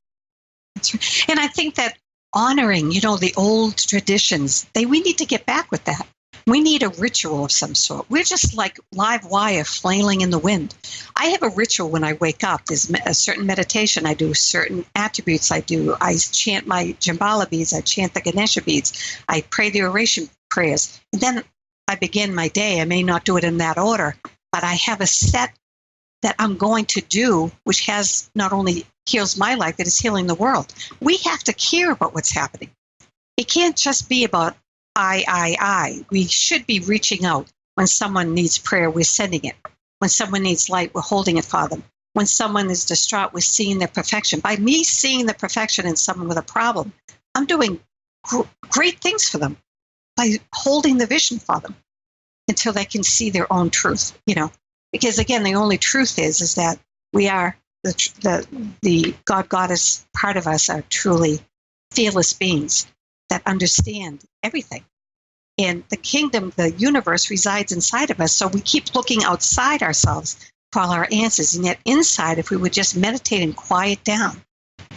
That's right. And I think that honoring, the old traditions, we need to get back with that. We need a ritual of some sort. We're just like live wire flailing in the wind. I have a ritual when I wake up. There's a certain meditation I do, certain attributes I do. I chant my Shamballa beads. I chant the Ganesha beads. I pray the oration prayers. And then I begin my day. I may not do it in that order, but I have a set that I'm going to do, which has not only heals my life, but is healing the world. We have to care about what's happening. It can't just be about I. We should be reaching out. When someone needs prayer, we're sending it. When someone needs light, we're holding it for them. When someone is distraught, we're seeing their perfection. By me seeing the perfection in someone with a problem, I'm doing great things for them by holding the vision for them until they can see their own truth, Because again, the only truth is that we are the God Goddess part of us are truly fearless beings that understand everything. And the kingdom, the universe resides inside of us. So we keep looking outside ourselves for all our answers. And yet inside, if we would just meditate and quiet down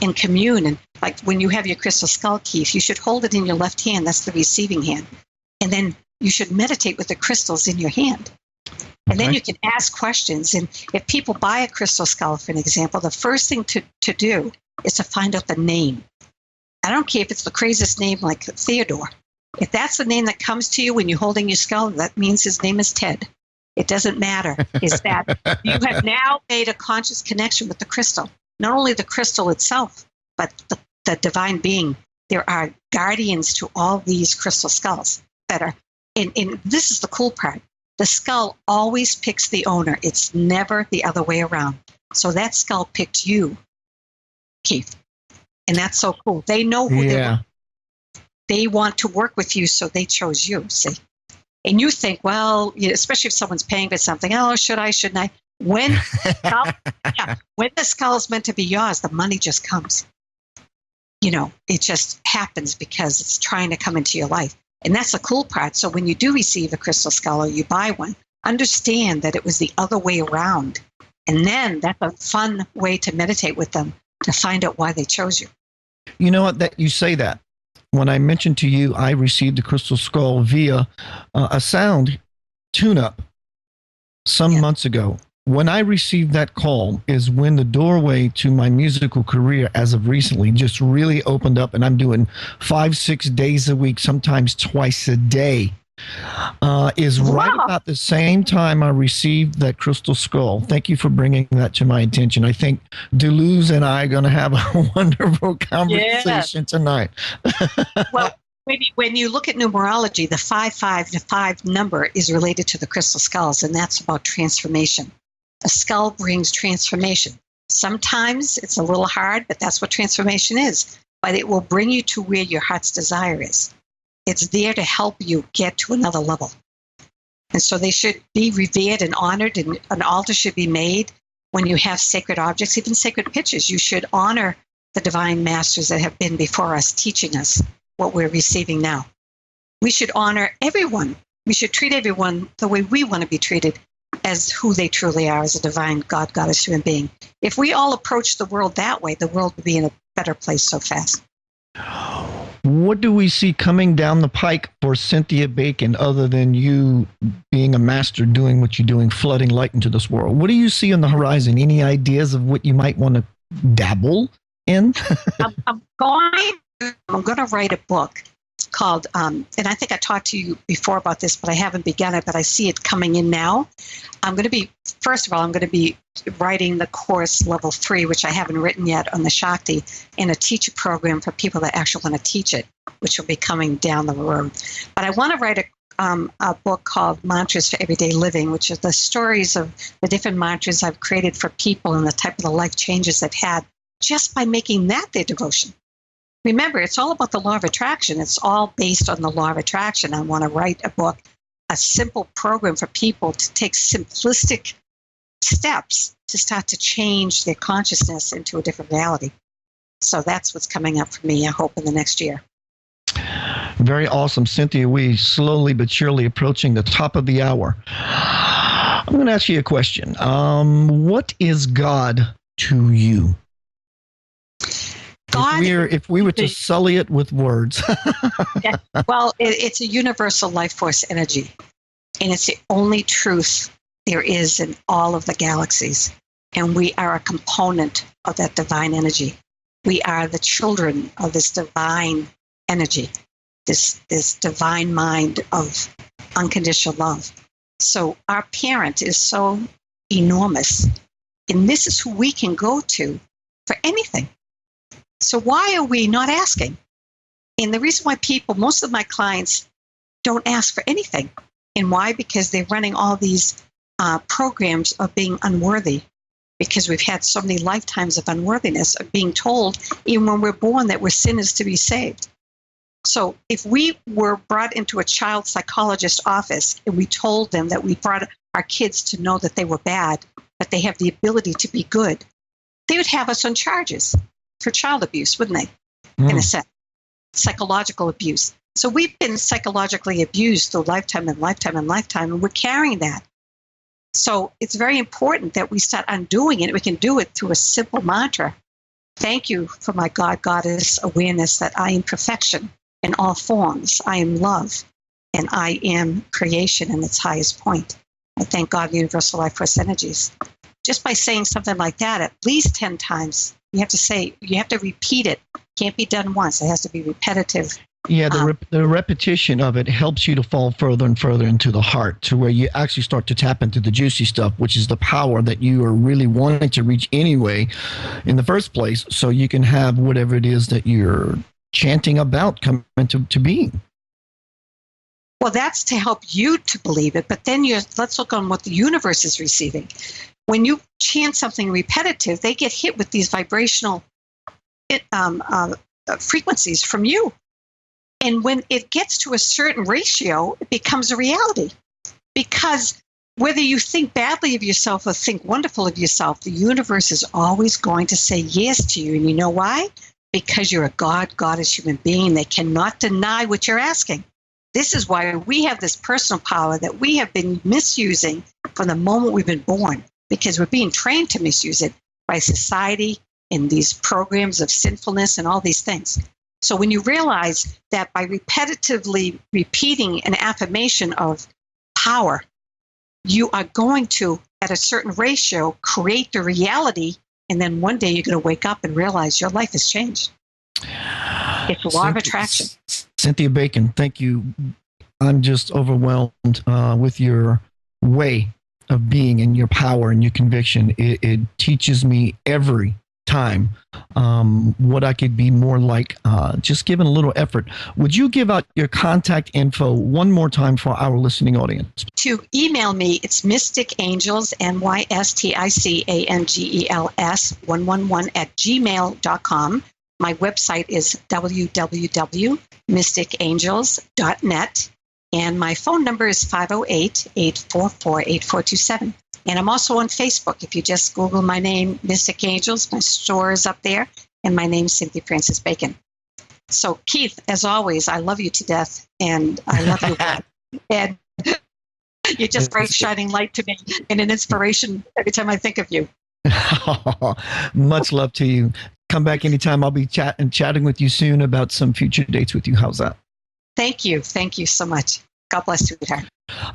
and commune, and like when you have your crystal skull key, you should hold it in your left hand. That's the receiving hand. And then you should meditate with the crystals in your hand. And then you can ask questions. And if people buy a crystal skull, for an example, the first thing to do is to find out the name. I don't care if it's the craziest name like Theodore. If that's the name that comes to you when you're holding your skull, that means his name is Ted. It doesn't matter. Is that you have now made a conscious connection with the crystal. Not only the crystal itself, but the divine being. There are guardians to all these crystal skulls that are, and this is the cool part. The skull always picks the owner. It's never the other way around. So that skull picked you, Keith. And that's so cool. They know who they want to work with you, so they chose you, see? And you think, well, especially if someone's paying for something, should I, shouldn't I? When the skull is meant to be yours, the money just comes. It just happens because it's trying to come into your life. And that's the cool part. So when you do receive a crystal skull or you buy one, understand that it was the other way around. And then that's a fun way to meditate with them, to find out why they chose you. You know what? That you say that. When I mentioned to you, I received the crystal skull via a sound tune-up some months ago. When I received that call is when the doorway to my musical career as of recently just really opened up, and I'm doing 5-6 days a week, sometimes twice a day. Is right about the same time I received that crystal skull. Thank you for bringing that to my attention. I think Deleuze and I are going to have a wonderful conversation tonight. Well, when you look at numerology, the 555 number is related to the crystal skulls, and that's about transformation. A skull brings transformation. Sometimes it's a little hard, but that's what transformation is. But it will bring you to where your heart's desire is. It's there to help you get to another level. And so they should be revered and honored, and an altar should be made when you have sacred objects, even sacred pictures. You should honor the divine masters that have been before us, teaching us what we're receiving now. We should honor everyone. We should treat everyone the way we want to be treated, as who they truly are, as a divine God, goddess, human being. If we all approach the world that way, the world would be in a better place so fast. What do we see coming down the pike for Cynthia Bacon, other than you being a master, doing what you're doing, flooding light into this world? What do you see on the horizon? Any ideas of what you might want to dabble in? I'm going to write a book called, and I think I talked to you before about this, but I haven't begun it, but I see it coming in now. First of all, I'm going to be writing the course level 3, which I haven't written yet, on the Shakti, in a teacher program for people that actually want to teach it, which will be coming down the road. But I want to write a book called Mantras for Everyday Living, which is the stories of the different mantras I've created for people and the type of the life changes they've had just by making that their devotion. Remember, it's all about the law of attraction. It's all based on the law of attraction. I want to write a book, a simple program for people to take simplistic steps to start to change their consciousness into a different reality. So that's what's coming up for me, I hope, in the next year. Very awesome. Cynthia, we slowly but surely approaching the top of the hour. I'm going to ask you a question. What is God to you? If we were to sully it with words. Yeah. Well, it's a universal life force energy, and it's the only truth there is in all of the galaxies. And we are a component of that divine energy. We are the children of this divine energy, this divine mind of unconditional love. So our parent is so enormous, and this is who we can go to for anything. So why are we not asking? And the reason why most of my clients don't ask for anything. And why? Because they're running all these programs of being unworthy, because we've had so many lifetimes of unworthiness, of being told, even when we're born, that we're sinners to be saved. So if we were brought into a child psychologist office and we told them that we brought our kids to know that they were bad, but they have the ability to be good, they would have us on charges for child abuse, wouldn't they? In a sense, psychological abuse. So we've been psychologically abused through lifetime and lifetime and lifetime, and we're carrying that. So it's very important that we start undoing it. We can do it through a simple mantra. Thank you for my God, Goddess awareness that I am perfection in all forms. I am love, and I am creation in its highest point. I thank God, universal life force energies. Just by saying something like that at least 10 times, you have to repeat it. Can't be done once. It has to be repetitive. Yeah, the repetition of it helps you to fall further and further into the heart, to where you actually start to tap into the juicy stuff, which is the power that you are really wanting to reach anyway in the first place, so you can have whatever it is that you're chanting about come into being. Well, that's to help you to believe it, but then let's look on what the universe is receiving. When you chant something repetitive, they get hit with these vibrational frequencies from you. And when it gets to a certain ratio, it becomes a reality. Because whether you think badly of yourself or think wonderful of yourself, the universe is always going to say yes to you. And you know why? Because you're a goddess human being. They cannot deny what you're asking. This is why we have this personal power that we have been misusing from the moment we've been born. because we're being trained to misuse it by society and these programs of sinfulness and all these things. So when you realize that by repetitively repeating an affirmation of power, you are going to, at a certain ratio, create the reality, and then one day you're going to wake up and realize your life has changed. It's a law of attraction. Cynthia Bacon, thank you. I'm just overwhelmed with your way of being and your power and your conviction. It teaches me every time what I could be more like, just given a little effort. Would you give out your contact info one more time for our listening audience? To email me, it's mysticangels, mysticangels 111 My website is www.mysticangels.net, and my phone number is 508-844-8427. And I'm also on Facebook. If you just Google my name, Mystic Angels, my store is up there, and my name's Cynthia Francis Bacon. So, Keith, as always, I love you to death, and I love you. And you're just bright, shining light to me, and an inspiration every time I think of you. Much love to you. Come back anytime. I'll be chatting with you soon about some future dates with you. How's that? Thank you. Thank you so much. God bless you, sweetheart.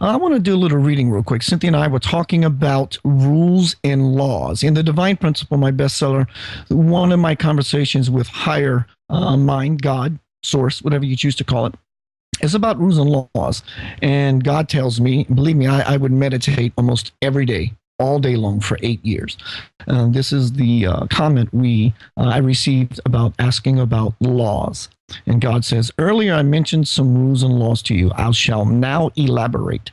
I want to do a little reading real quick. Cynthia and I were talking about rules and laws. In The Divine Principle, my bestseller, one of my conversations with higher mind, God, source, whatever you choose to call it, is about rules and laws. And God tells me, believe me, I would meditate almost every day, all day long for 8 years. This is the comment I received about asking about laws. And God says, earlier I mentioned some rules and laws to you. I shall now elaborate.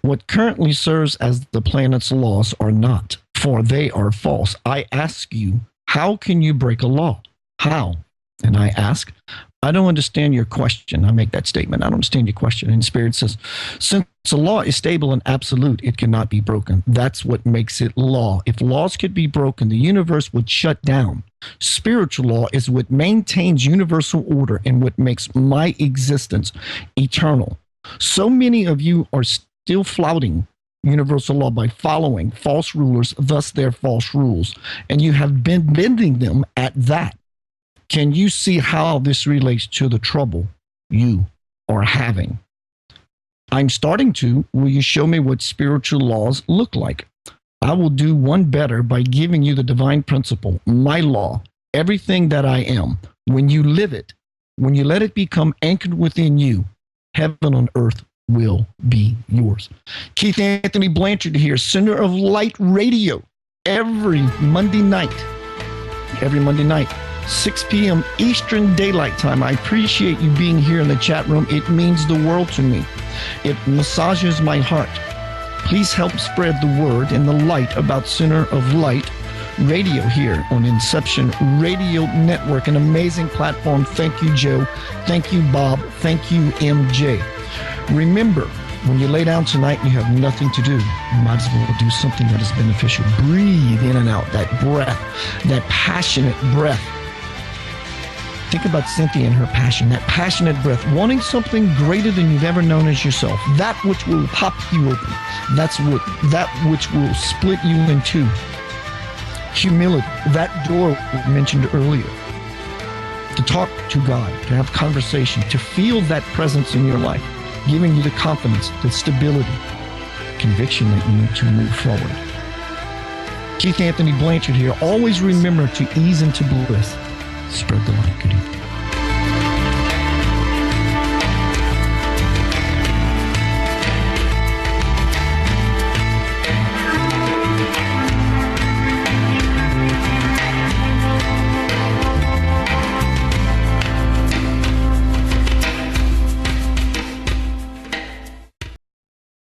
What currently serves as the planet's laws are not, for they are false. I ask you, how can you break a law? How? And I ask, I don't understand your question. I make that statement. I don't understand your question. And Spirit says, since a law is stable and absolute, it cannot be broken. That's what makes it law. If laws could be broken, the universe would shut down. Spiritual law is what maintains universal order and what makes my existence eternal. So many of you are still flouting universal law by following false rulers, thus their false rules, and you have been bending them at that. Can you see how this relates to the trouble you are having? I'm starting to. Will you show me what spiritual laws look like? I will do one better by giving you the divine principle, my law, everything that I am. When you live it, when you let it become anchored within you, heaven on earth will be yours. Keith Anthony Blanchard here, Center of Light Radio, every Monday night, 6 p.m. Eastern Daylight Time. I appreciate you being here in the chat room. It means the world to me. It massages my heart. Please help spread the word and the light about Center of Light Radio here on Inception Radio Network, an amazing platform. Thank you, Joe. Thank you, Bob. Thank you, MJ. Remember, when you lay down tonight and you have nothing to do, you might as well do something that is beneficial. Breathe in and out, that breath, that passionate breath. Think about Cynthia and her passion, that passionate breath, wanting something greater than you've ever known as yourself, that which will pop you open, that which will split you in two. Humility, that door we mentioned earlier. To talk to God, to have conversation, to feel that presence in your life, giving you the confidence, the stability, conviction that you need to move forward. Keith Anthony Blanchard here. Always remember to ease into bliss. Spread the light. Good evening.